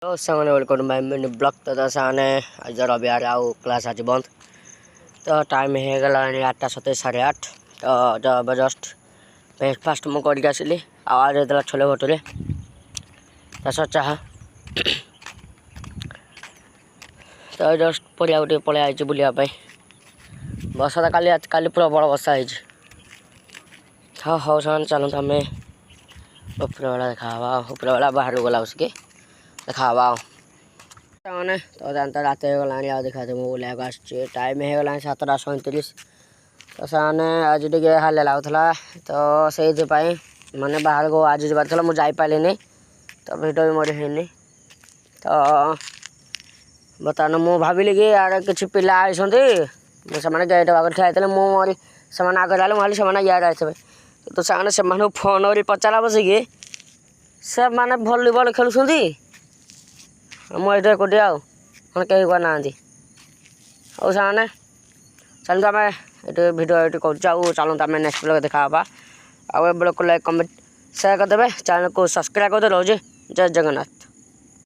तो सामने welcome bye mini blog तो सामने आज रविवार आउ क्लास आज बंद तो टाइम हो गला 8:27 8:30 तो जब जस्ट ब्रेकफास्ट मु करके आसिली आज होता छोले भटूरे तास चाह तो जस्ट परिया गोटे पलि आई बुलाप बसा तो काली प्रबल बसा है। हाँ हाँ सामान चलते आम उपरा बेला देखा उपरा बेला बाहर गला उसके देखा मैंने तो जानता रात हो गला देखा बुला टाइम हो गला 7:37 तो सामने आज टे हाल लगुला तो से माने बाहर को आज जबार मुझे जापारे तो भिड भी मोर है तो बर्तमान मु भाविली कि यार किसी पिला आई से गेट आगे ठिया मोरी से आगे आए मुझे से यार आसवे तो से फोन कर पचारा बसिकी से मैंने भलीबल खेलुं मुझे एकुटिया कहीं करना और से चलते आम ये भिड ये कर चलते आम नेक्स्ट ब्लॉग देखा आउ ब्लॉग को लाइक कमेंट शेयर करदे चैनल को सब्सक्राइब करदे रोजे जय जगन्नाथ।